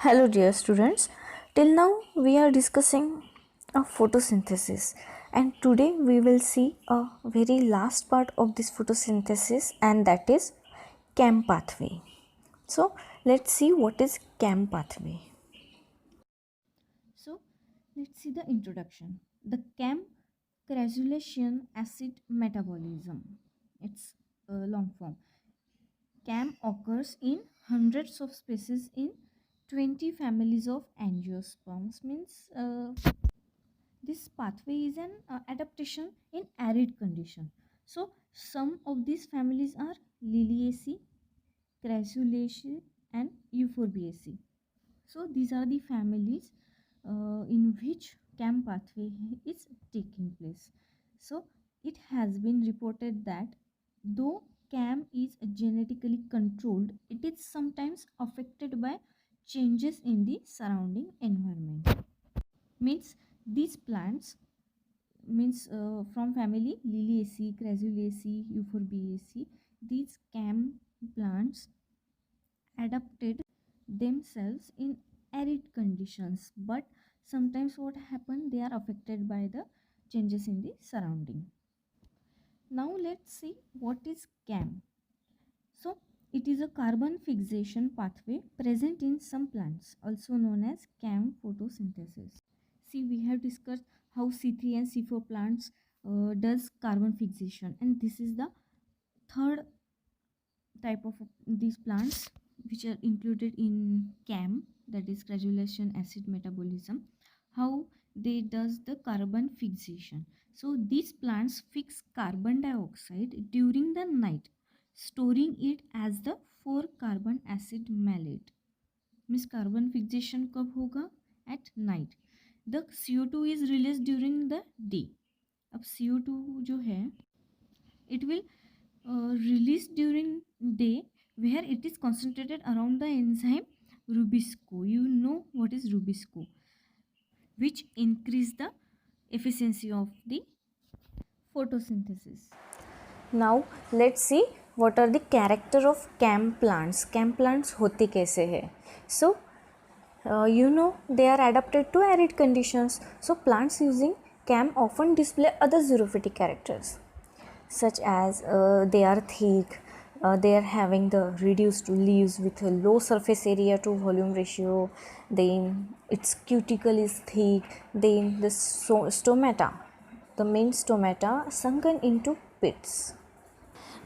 Hello, dear students. Till now, we are discussing photosynthesis, and today we will see a very last part of this photosynthesis, and that is CAM pathway. So, let's see what is CAM pathway. So let's see the introduction. The CAM crassulacean acid metabolism. It's a long form. CAM occurs in hundreds of species in 20 families of angiosperms. Means this pathway is an adaptation in arid condition. So some of these families are Liliaceae, Crassulaceae, and Euphorbiaceae. So these are the families in which CAM pathway is taking place. So it has been reported that though CAM is genetically controlled, it is sometimes affected by changes in the surrounding environment. Means these plants from family Liliaceae, Crassulaceae, Euphorbiaceae, these CAM plants adapted themselves in arid conditions, but sometimes what happen, they are affected by the changes in the surrounding. Now let's see what is CAM. So it is a carbon fixation pathway present in some plants, also known as CAM photosynthesis. See, we have discussed how C3 and C4 plants does carbon fixation, and this is the third type of these plants which are included in CAM, that is crassulacean acid metabolism. How they does the carbon fixation. So these plants fix carbon dioxide during the night, storing it as the 4 carbon acid malate. Means carbon fixation कब होगा? At night. The CO2 is released during the day. अब CO2 जो है, it will released during day, where it is concentrated around the enzyme rubisco. You know what is rubisco, which increase the efficiency of the photosynthesis. Now, let's see what are the character of CAM plants. CAM plants होते कैसे हैं? So, they are adapted to arid conditions. So, plants using CAM often display other xerophytic characters, such as they are thick, they are having the reduced leaves with a low surface area to volume ratio, then its cuticle is thick, then the stomata, the main stomata sunken into pits.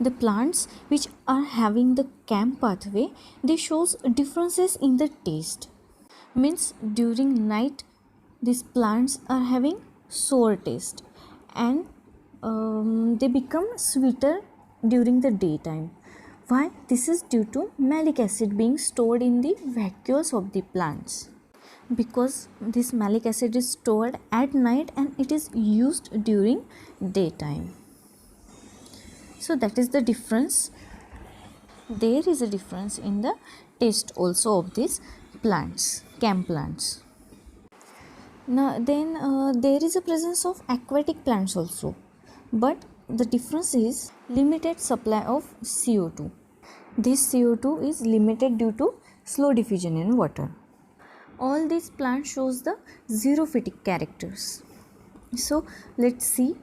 The plants which are having the CAM pathway, they shows differences in the taste. Means during night these plants are having sour taste, and they become sweeter during the daytime. Why? This is due to malic acid being stored in the vacuoles of the plants, because this malic acid is stored at night and it is used during daytime. So that is the difference. There is a difference in the taste also of these plants, CAM plants. Now then there is a presence of aquatic plants also, but the difference is limited supply of CO2. This CO2 is limited due to slow diffusion in water. All these plants shows the xerophytic characters. So let's see.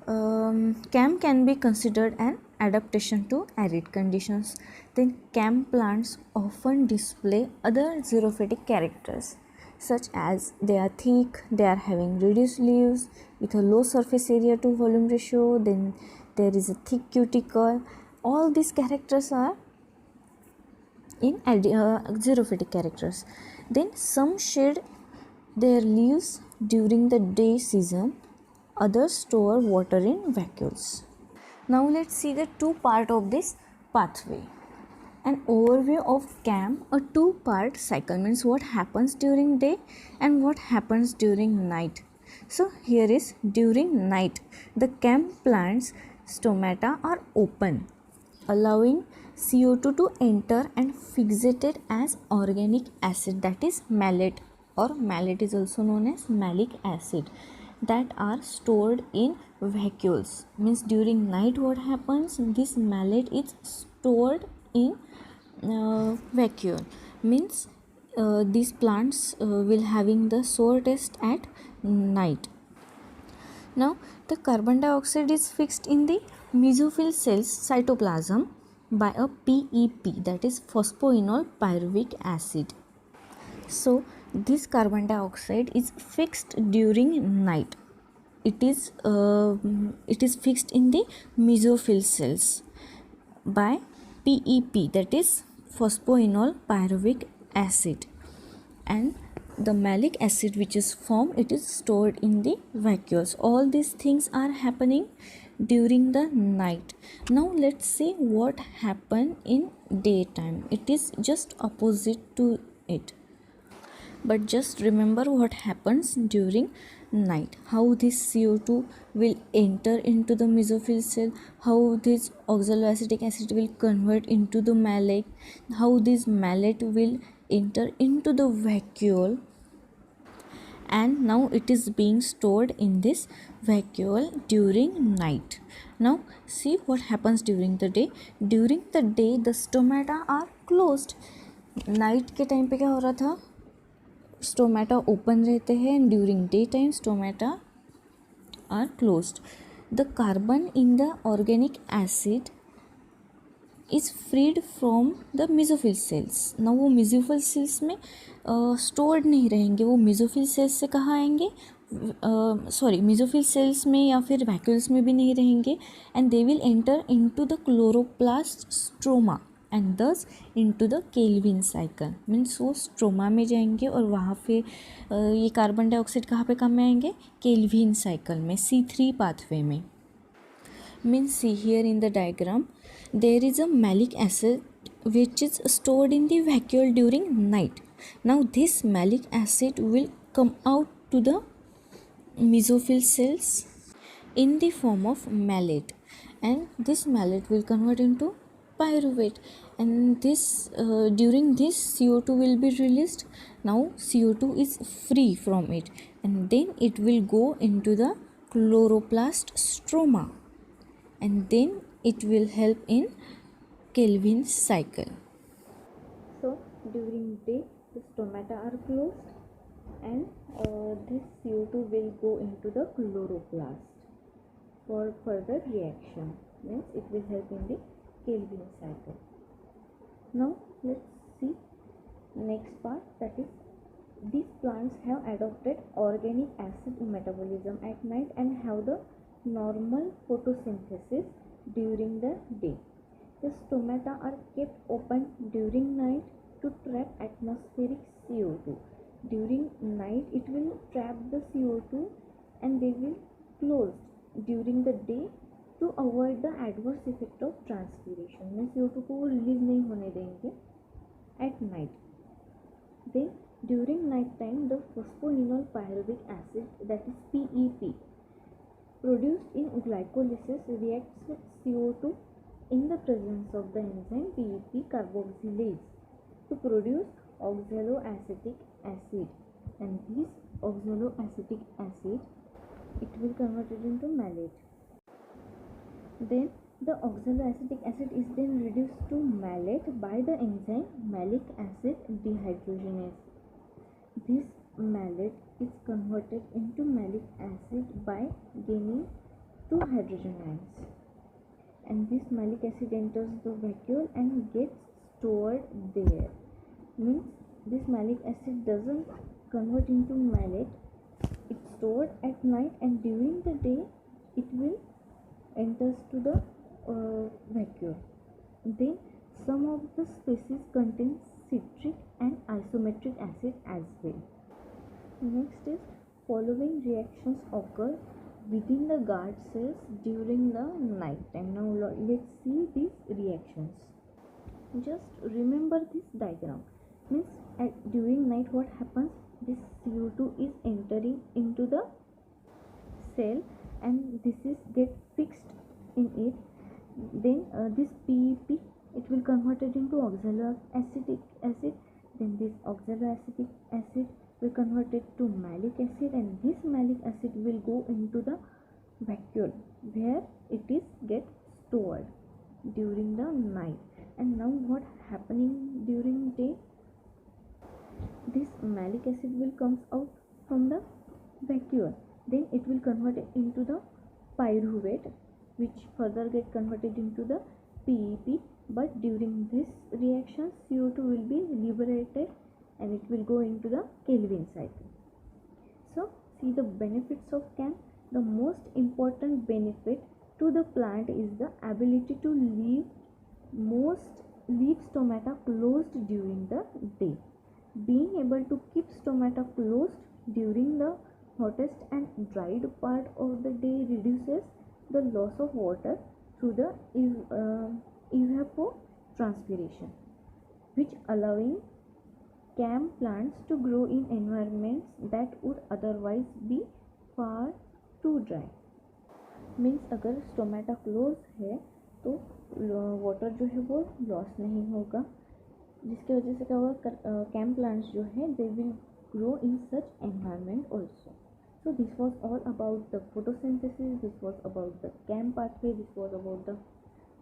CAM can be considered an adaptation to arid conditions. Then CAM plants often display other xerophytic characters, such as they are thick, they are having reduced leaves with a low surface area to volume ratio, then there is a thick cuticle. All these characters are in xerophytic characters. Then some shed their leaves during the day season, others store water in vacuoles. Now let's see the two part of this pathway. An overview of CAM, a two-part cycle, means what happens during day and what happens during night. So here is during night, the CAM plants stomata are open, allowing CO2 to enter and fixate it as organic acid, that is malate, or malate is also known as malic acid, that are stored in vacuoles. Means during night what happens, this malate is stored in vacuole. Means these plants will having the soar test at night. Now the carbon dioxide is fixed in the mesophyll cells cytoplasm by a PEP, that is phosphoenol pyruvic acid. So this carbon dioxide is fixed during night. It is fixed in the mesophyll cells by PEP, that is phosphoenol pyruvic acid, and the malic acid which is formed, it is stored in the vacuoles. All these things are happening during the night. Now let's see what happen in daytime. It is just opposite to it, but just remember what happens during night, how this CO2 will enter into the mesophyll cell, how this oxaloacetic acid will convert into the malate, how this malate will enter into the vacuole, and now it is being stored in this vacuole during night. Now see what happens during the day. During the day the stomata are closed. Night के time पे क्या हो रहा था, stomata open रहते हैं, and during day time stomata are closed. The carbon in the organic acid is freed from the mesophyll cells. ना वो मेसोफिल सेल्स में स्टोर्ड नहीं रहेंगे, वो मेसोफिल सेल्स से कहाँ आएंगे, मेसोफिल सेल्स में या फिर वैक्यूल्स में भी नहीं रहेंगे, and they will enter into the chloroplast stroma and thus into the Calvin cycle. Means वो स्ट्रोमा में जाएंगे और वहाँ पे ये कार्बन डाइऑक्साइड कहाँ पे काम में आएंगे, केल्विन साइकिल में, C3 पाथवे में. Means see here in the diagram there is a malic acid which is stored in the vacuole during night. Now this malic acid will come out to the mesophyll cells in the form of malate, and this malate will convert into pyruvate, and this during this CO2 will be released. Now CO2 is free from it, and then it will go into the chloroplast stroma, and then it will help in Kelvin cycle. So during day the stomata are closed, and this CO2 will go into the chloroplast for further reaction. Means it will help in the Kelvin cycle. Now let's see next part, that is these plants have adopted organic acid metabolism at night and have the normal photosynthesis during the day. The stomata are kept open during night to trap atmospheric CO2. During night it will trap the CO2 and they will close during the day to avoid the adverse effect of transpiration. में CO2 को release नहीं होने देंगे at night. Then during night time the phosphoenol pyruvic acid, that is PEP, produced in glycolysis reacts with CO2 in the presence of the enzyme PEP carboxylase to produce oxaloacetic acid, and this oxaloacetic acid it will convert it into malate. Then the oxaloacetic acid is then reduced to malate by the enzyme malic acid dehydrogenase. This malate is converted into malic acid by gaining 2 hydrogen ions, and this malic acid enters the vacuole and gets stored there. Means this malic acid doesn't convert into malate, it's stored at night, and during the day it will enters to the vacuole. Then some of the species contain citric and isometric acid as well. Next is following reactions occur within the guard cells during the night time. Now let's see these reactions. Just remember this diagram. Means during night what happens, this CO2 is entering into the cell and this is get fixed in it. Then this PEP it will convert it into oxaloacetic acid. Then this oxaloacetic acid will convert it to malic acid, and this malic acid will go into the vacuole where it is get stored during the night. And now what happening during day? this malic acid will comes out from the vacuole, then it will convert it into the pyruvate, which further get converted into the PEP. But during this reaction, CO2 will be liberated and it will go into the Calvin cycle. So see the benefits of CAM. The most important benefit to the plant is the ability to leave stomata closed during the day. Being able to keep stomata closed during the hottest and dried part of the day reduces the loss of water through the evapotranspiration, which allowing CAM plants to grow in environments that would otherwise be far too dry. Means अगर stomata close है तो water जो है वो loss नहीं होगा, जिसकी वजह से क्या होगा, कैम प्लांट्स जो है they will grow in such environment also. So this was all about the photosynthesis, this was about the CAM pathway, this was about the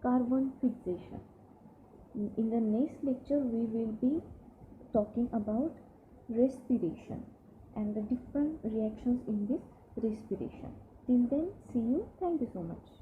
carbon fixation. In the next lecture we will be talking about respiration and the different reactions in this respiration. Till then, see you. Thank you so much.